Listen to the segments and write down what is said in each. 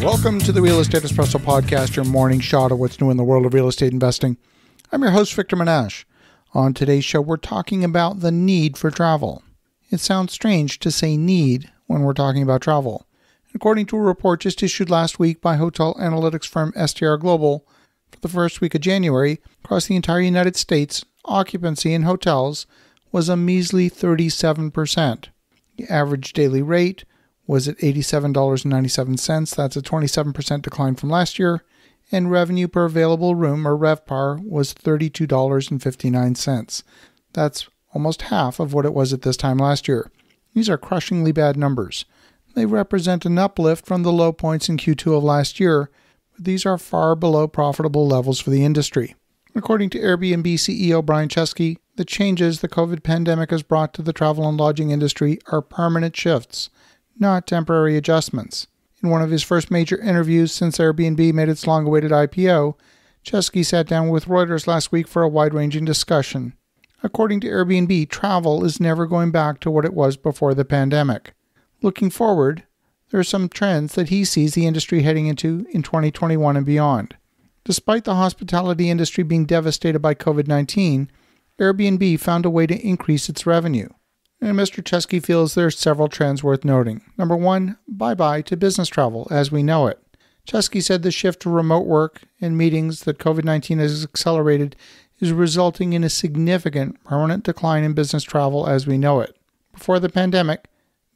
Welcome to the Real Estate Espresso Podcast, your morning shot of what's new in the world of real estate investing. I'm your host, Victor Menashe. On today's show, we're talking about the need for travel. It sounds strange to say need when we're talking about travel. According to a report just issued last week by hotel analytics firm STR Global, for the first week of January, across the entire United States, occupancy in hotels was a measly 37%. The average daily rate was at $87.97. That's a 27% decline from last year. And revenue per available room, or RevPAR, was $32.59. That's almost half of what it was at this time last year. These are crushingly bad numbers. They represent an uplift from the low points in Q2 of last year, but these are far below profitable levels for the industry. According to Airbnb CEO Brian Chesky, the changes the COVID pandemic has brought to the travel and lodging industry are permanent shifts, not temporary adjustments. In one of his first major interviews since Airbnb made its long-awaited IPO, Chesky sat down with Reuters last week for a wide-ranging discussion. According to Airbnb, travel is never going back to what it was before the pandemic. Looking forward, there are some trends that he sees the industry heading into in 2021 and beyond. Despite the hospitality industry being devastated by COVID-19, Airbnb found a way to increase its revenue. And Mr. Chesky feels there are several trends worth noting. Number one, bye-bye to business travel as we know it. Chesky said the shift to remote work and meetings that COVID-19 has accelerated is resulting in a significant permanent decline in business travel as we know it. Before the pandemic,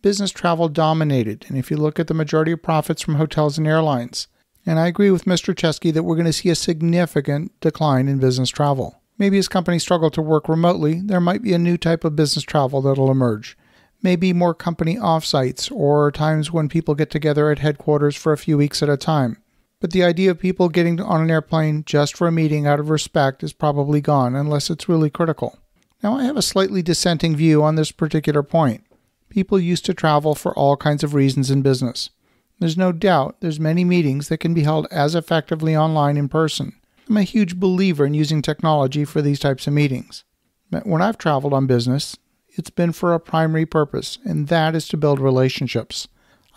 business travel dominated, and if you look at the majority of profits from hotels and airlines. And I agree with Mr. Chesky that we're going to see a significant decline in business travel. Maybe as companies struggle to work remotely, there might be a new type of business travel that'll emerge. Maybe more company offsites or times when people get together at headquarters for a few weeks at a time. But the idea of people getting on an airplane just for a meeting out of respect is probably gone unless it's really critical. Now, I have a slightly dissenting view on this particular point. People used to travel for all kinds of reasons in business. There's no doubt there's many meetings that can be held as effectively online in person. I'm a huge believer in using technology for these types of meetings. But when I've traveled on business, it's been for a primary purpose, and that is to build relationships.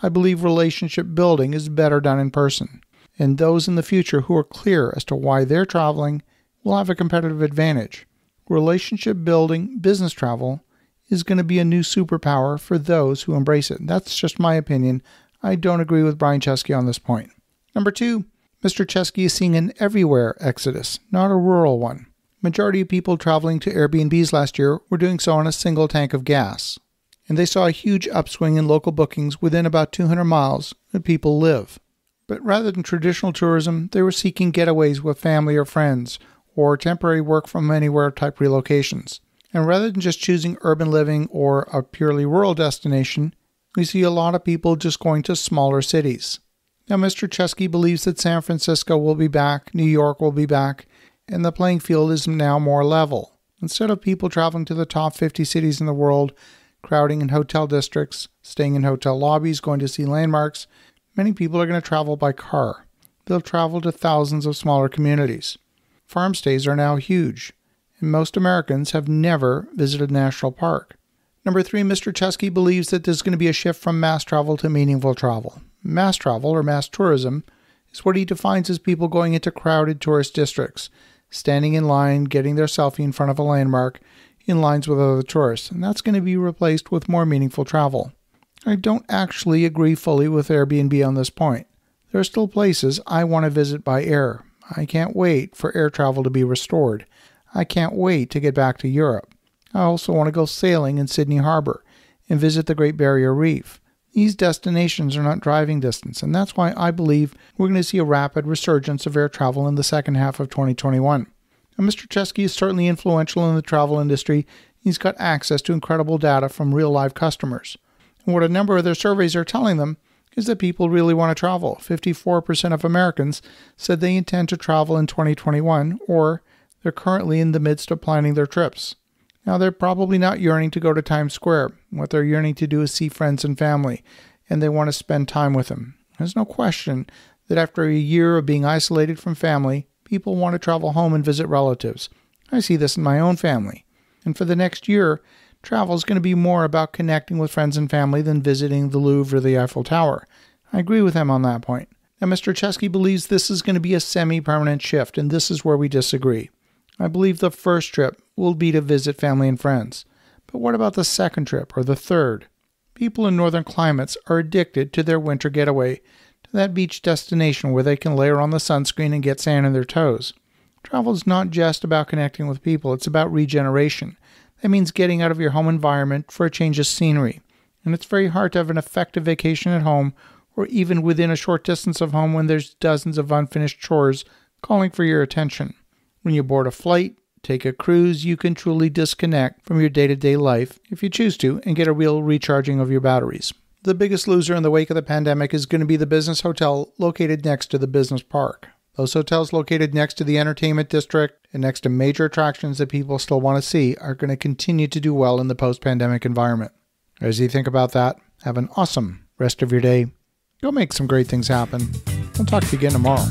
I believe relationship building is better done in person, and those in the future who are clear as to why they're traveling will have a competitive advantage. Relationship building business travel is going to be a new superpower for those who embrace it. That's just my opinion. I don't agree with Brian Chesky on this point. Number two, Mr. Chesky is seeing an everywhere exodus, not a rural one. Majority of people traveling to Airbnbs last year were doing so on a single tank of gas. And they saw a huge upswing in local bookings within about 200 miles that people live. But rather than traditional tourism, they were seeking getaways with family or friends, or temporary work from anywhere type relocations. And rather than just choosing urban living or a purely rural destination, we see a lot of people just going to smaller cities. Now, Mr. Chesky believes that San Francisco will be back, New York will be back, and the playing field is now more level. Instead of people traveling to the top 50 cities in the world, crowding in hotel districts, staying in hotel lobbies, going to see landmarks, many people are going to travel by car. They'll travel to thousands of smaller communities. Farm stays are now huge, and most Americans have never visited a national park. Number three, Mr. Chesky believes that there's going to be a shift from mass travel to meaningful travel. Mass travel, or mass tourism, is what he defines as people going into crowded tourist districts, standing in line, getting their selfie in front of a landmark, in lines with other tourists, and that's going to be replaced with more meaningful travel. I don't actually agree fully with Airbnb on this point. There are still places I want to visit by air. I can't wait for air travel to be restored. I can't wait to get back to Europe. I also want to go sailing in Sydney Harbor and visit the Great Barrier Reef. These destinations are not driving distance, and that's why I believe we're going to see a rapid resurgence of air travel in the second half of 2021. Now, Mr. Chesky is certainly influential in the travel industry. He's got access to incredible data from real-life customers. And what a number of their surveys are telling them is that people really want to travel. 54% of Americans said they intend to travel in 2021, or they're currently in the midst of planning their trips. Now, they're probably not yearning to go to Times Square. What they're yearning to do is see friends and family, and they want to spend time with them. There's no question that after a year of being isolated from family, people want to travel home and visit relatives. I see this in my own family. And for the next year, travel is going to be more about connecting with friends and family than visiting the Louvre or the Eiffel Tower. I agree with him on that point. And Mr. Chesky believes this is going to be a semi-permanent shift, and this is where we disagree. I believe the first trip will be to visit family and friends. But what about the second trip or the third? People in northern climates are addicted to their winter getaway to that beach destination where they can layer on the sunscreen and get sand in their toes. Travel is not just about connecting with people, it's about regeneration. That means getting out of your home environment for a change of scenery. And it's very hard to have an effective vacation at home or even within a short distance of home when there's dozens of unfinished chores calling for your attention. When you board a flight, take a cruise, you can truly disconnect from your day-to-day life if you choose to and get a real recharging of your batteries. The biggest loser in the wake of the pandemic is going to be the business hotel located next to the business park. Those hotels located next to the entertainment district and next to major attractions that people still want to see are going to continue to do well in the post-pandemic environment. As you think about that, have an awesome rest of your day. Go make some great things happen. I'll talk to you again tomorrow.